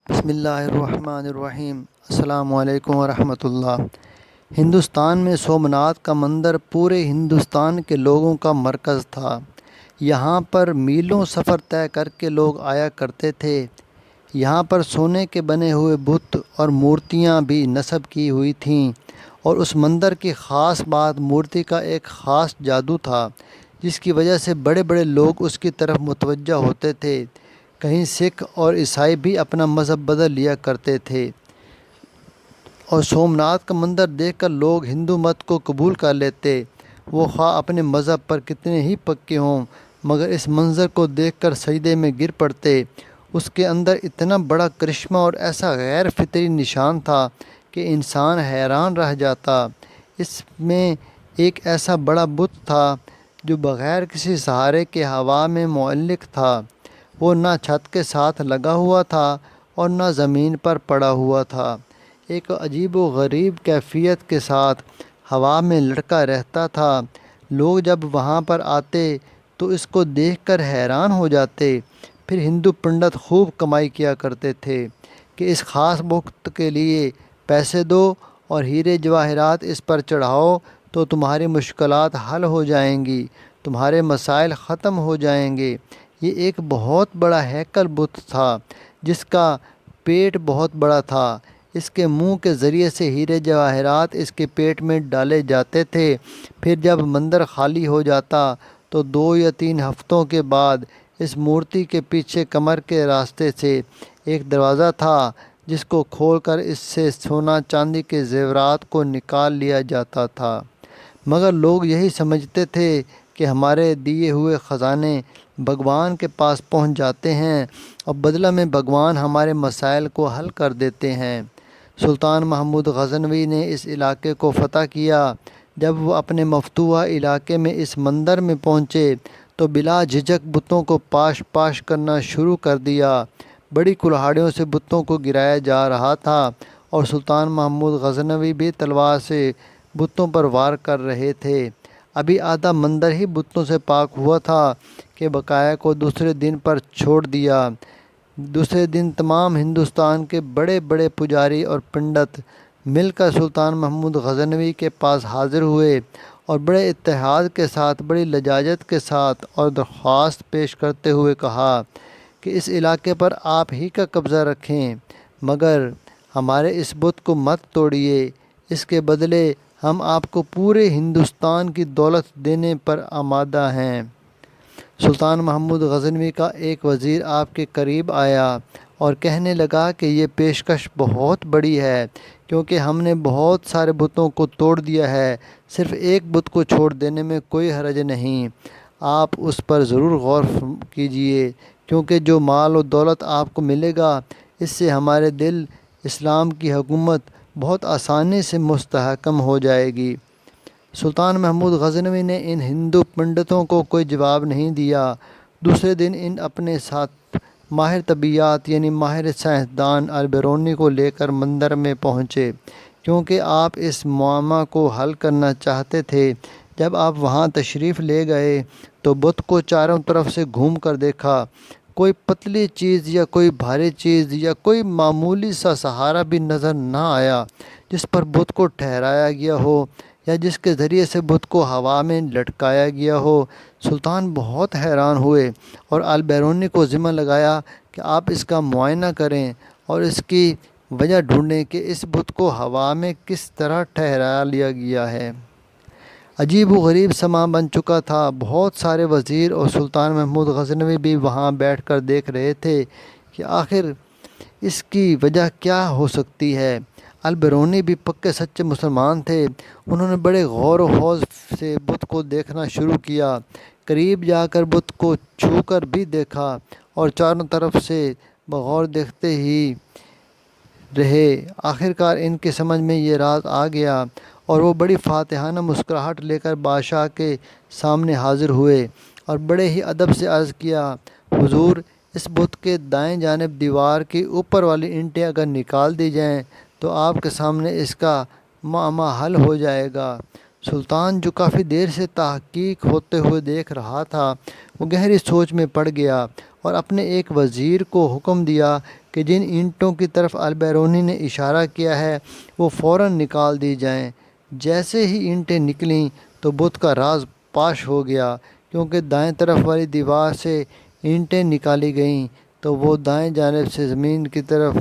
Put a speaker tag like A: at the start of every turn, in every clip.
A: بسم اللہ الرحمن الرحیم۔ السلام علیکم ورحمۃ اللہ۔ ہندوستان میں سومناتھ کا مندر پورے ہندوستان کے لوگوں کا مرکز تھا۔ یہاں پر میلوں سفر طے کر کے لوگ آیا کرتے تھے۔ یہاں پر سونے کے بنے ہوئے بت اور مورتیاں بھی نصب کی ہوئی تھیں، اور اس مندر کی خاص بات مورتی کا ایک خاص جادو تھا، جس کی وجہ سے بڑے بڑے لوگ اس کی طرف متوجہ ہوتے تھے۔ کہیں سکھ اور عیسائی بھی اپنا مذہب بدل لیا کرتے تھے، اور سومناتھ کا مندر دیکھ کر لوگ ہندو مت کو قبول کر لیتے، وہ خواہ اپنے مذہب پر کتنے ہی پکے ہوں، مگر اس منظر کو دیکھ کر سجدے میں گر پڑتے۔ اس کے اندر اتنا بڑا کرشمہ اور ایسا غیر فطری نشان تھا کہ انسان حیران رہ جاتا۔ اس میں ایک ایسا بڑا بت تھا جو بغیر کسی سہارے کے ہوا میں معلق تھا۔ وہ نہ چھت کے ساتھ لگا ہوا تھا اور نہ زمین پر پڑا ہوا تھا، ایک عجیب و غریب کیفیت کے ساتھ ہوا میں لٹکا رہتا تھا۔ لوگ جب وہاں پر آتے تو اس کو دیکھ کر حیران ہو جاتے۔ پھر ہندو پنڈت خوب کمائی کیا کرتے تھے کہ اس خاص بت کے لیے پیسے دو اور ہیرے جواہرات اس پر چڑھاؤ تو تمہاری مشکلات حل ہو جائیں گی، تمہارے مسائل ختم ہو جائیں گے۔ یہ ایک بہت بڑا ہیکل بت تھا جس کا پیٹ بہت بڑا تھا۔ اس کے منہ کے ذریعے سے ہیرے جواہرات اس کے پیٹ میں ڈالے جاتے تھے۔ پھر جب مندر خالی ہو جاتا تو 2 یا 3 ہفتوں کے بعد اس مورتی کے پیچھے کمر کے راستے سے ایک دروازہ تھا، جس کو کھول کر اس سے سونا چاندی کے زیورات کو نکال لیا جاتا تھا، مگر لوگ یہی سمجھتے تھے کہ ہمارے دیے ہوئے خزانے بھگوان کے پاس پہنچ جاتے ہیں اور بدلہ میں بھگوان ہمارے مسائل کو حل کر دیتے ہیں۔ سلطان محمود غزنوی نے اس علاقے کو فتح کیا۔ جب وہ اپنے مفتوحہ علاقے میں اس مندر میں پہنچے تو بلا جھجک بتوں کو پاش پاش کرنا شروع کر دیا۔ بڑی کلہاڑیوں سے بتوں کو گرایا جا رہا تھا، اور سلطان محمود غزنوی بھی تلوار سے بتوں پر وار کر رہے تھے۔ ابھی آدھا مندر ہی بتوں سے پاک ہوا تھا کہ بقایا کو دوسرے دن پر چھوڑ دیا۔ دوسرے دن تمام ہندوستان کے بڑے بڑے پجاری اور پنڈت مل کر سلطان محمود غزنوی کے پاس حاضر ہوئے اور بڑے اتحاد کے ساتھ، بڑی لجاجت کے ساتھ اور درخواست پیش کرتے ہوئے کہا کہ اس علاقے پر آپ ہی کا قبضہ رکھیں، مگر ہمارے اس بت کو مت توڑیے۔ اس کے بدلے ہم آپ کو پورے ہندوستان کی دولت دینے پر آمادہ ہیں۔ سلطان محمود غزنوی کا ایک وزیر آپ کے قریب آیا اور کہنے لگا کہ یہ پیشکش بہت بڑی ہے، کیونکہ ہم نے بہت سارے بتوں کو توڑ دیا ہے، صرف ایک بت کو چھوڑ دینے میں کوئی حرج نہیں۔ آپ اس پر ضرور غور کیجیے، کیونکہ جو مال و دولت آپ کو ملے گا، اس سے ہمارے دل اسلام کی حکومت بہت آسانی سے مستحکم ہو جائے گی۔ سلطان محمود غزنوی نے ان ہندو پنڈتوں کو کوئی جواب نہیں دیا۔ دوسرے دن ان اپنے ساتھ ماہر طبیعیات یعنی ماہر سائنسدان البیرونی کو لے کر مندر میں پہنچے، کیونکہ آپ اس معمہ کو حل کرنا چاہتے تھے۔ جب آپ وہاں تشریف لے گئے تو بت کو چاروں طرف سے گھوم کر دیکھا۔ کوئی پتلی چیز یا کوئی بھاری چیز یا کوئی معمولی سا سہارا بھی نظر نہ آیا جس پر بت کو ٹھہرایا گیا ہو یا جس کے ذریعے سے بت کو ہوا میں لٹکایا گیا ہو۔ سلطان بہت حیران ہوئے اور البیرونی کو ذمہ لگایا کہ آپ اس کا معائنہ کریں اور اس کی وجہ ڈھونڈیں کہ اس بت کو ہوا میں کس طرح ٹھہرا لیا گیا ہے۔ عجیب و غریب سماں بن چکا تھا۔ بہت سارے وزیر اور سلطان محمود غزنوی بھی وہاں بیٹھ کر دیکھ رہے تھے کہ آخر اس کی وجہ کیا ہو سکتی ہے۔ البیرونی بھی پکے سچے مسلمان تھے۔ انہوں نے بڑے غور و خوض سے بت کو دیکھنا شروع کیا۔ قریب جا کر بت کو چھو کر بھی دیکھا اور چاروں طرف سے بغور دیکھتے ہی رہے۔ آخرکار ان کی سمجھ میں یہ راز آ گیا اور وہ بڑی فاتحانہ مسکراہٹ لے کر بادشاہ کے سامنے حاضر ہوئے اور بڑے ہی ادب سے عرض کیا، حضور، اس بت کے دائیں جانب دیوار کی اوپر والی اینٹیں اگر نکال دی جائیں تو آپ کے سامنے اس کا معمہ حل ہو جائے گا۔ سلطان، جو کافی دیر سے تحقیق ہوتے ہوئے دیکھ رہا تھا، وہ گہری سوچ میں پڑ گیا اور اپنے ایک وزیر کو حکم دیا کہ کہ جن اینٹوں کی طرف البیرونی نے اشارہ کیا ہے وہ فوراً نکال دی جائیں۔ جیسے ہی اینٹیں نکلیں تو بت کا راز پاش ہو گیا، کیونکہ دائیں طرف والی دیوار سے اینٹیں نکالی گئیں تو وہ دائیں جانب سے زمین کی طرف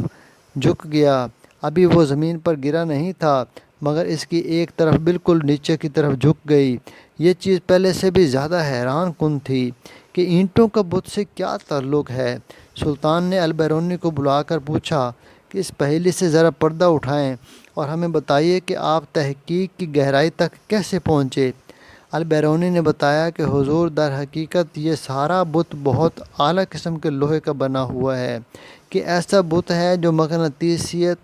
A: جھک گیا۔ ابھی وہ زمین پر گرا نہیں تھا، مگر اس کی ایک طرف بالکل نیچے کی طرف جھک گئی۔ یہ چیز پہلے سے بھی زیادہ حیران کن تھی کہ اینٹوں کا بت سے کیا تعلق ہے۔ سلطان نے البیرونی کو بلا کر پوچھا کہ اس پہیلی سے ذرا پردہ اٹھائیں اور ہمیں بتائیے کہ آپ تحقیق کی گہرائی تک کیسے پہنچے۔ البیرونی نے بتایا کہ حضور، در حقیقت یہ سارا بت بہت اعلیٰ قسم کے لوہے کا بنا ہوا ہے، کہ ایسا بت ہے جو مقناطیسیت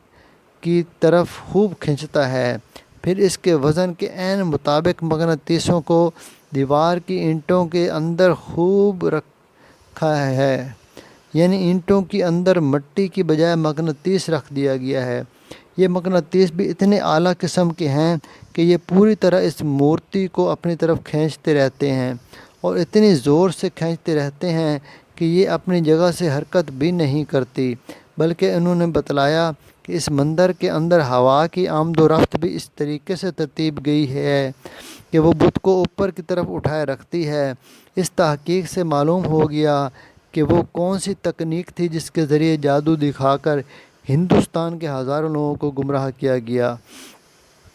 A: کی طرف خوب کھنچتا ہے، پھر اس کے وزن کے عین مطابق مقناطیسوں کو دیوار کی اینٹوں کے اندر خوب رکھا ہے، یعنی اینٹوں کے اندر مٹی کی بجائے مقناطیس رکھ دیا گیا ہے۔ یہ مقناطیس بھی اتنے اعلیٰ قسم کے ہیں کہ یہ پوری طرح اس مورتی کو اپنی طرف کھینچتے رہتے ہیں، اور اتنی زور سے کھینچتے رہتے ہیں کہ یہ اپنی جگہ سے حرکت بھی نہیں کرتی، بلکہ انہوں نے بتلایا کہ اس مندر کے اندر ہوا کی آمد و رفت بھی اس طریقے سے ترتیب گئی ہے کہ وہ بت کو اوپر کی طرف اٹھائے رکھتی ہے۔ اس تحقیق سے معلوم ہو گیا کہ وہ کون سی تکنیک تھی جس کے ذریعے جادو دکھا کر ہندوستان کے ہزاروں لوگوں کو گمراہ کیا گیا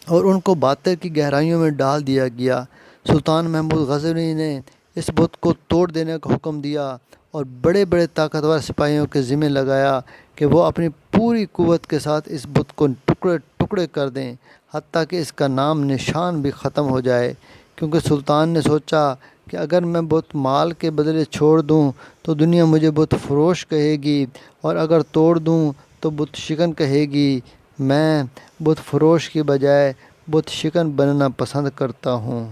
A: اور ان کو باطل کی گہرائیوں میں ڈال دیا گیا۔ سلطان محمود غزنوی نے اس بت کو توڑ دینے کا حکم دیا اور بڑے بڑے طاقتور سپاہیوں کے ذمہ لگایا کہ وہ اپنی پوری قوت کے ساتھ اس بت کو ٹکڑے ٹکڑے کر دیں، حتیٰ کہ اس کا نام نشان بھی ختم ہو جائے، کیونکہ سلطان نے سوچا کہ اگر میں بت مال کے بدلے چھوڑ دوں تو دنیا مجھے بت فروش کہے گی، اور اگر توڑ دوں تو بت شکن کہے گی۔ میں بت فروش کی بجائے بت شکن بننا پسند کرتا ہوں۔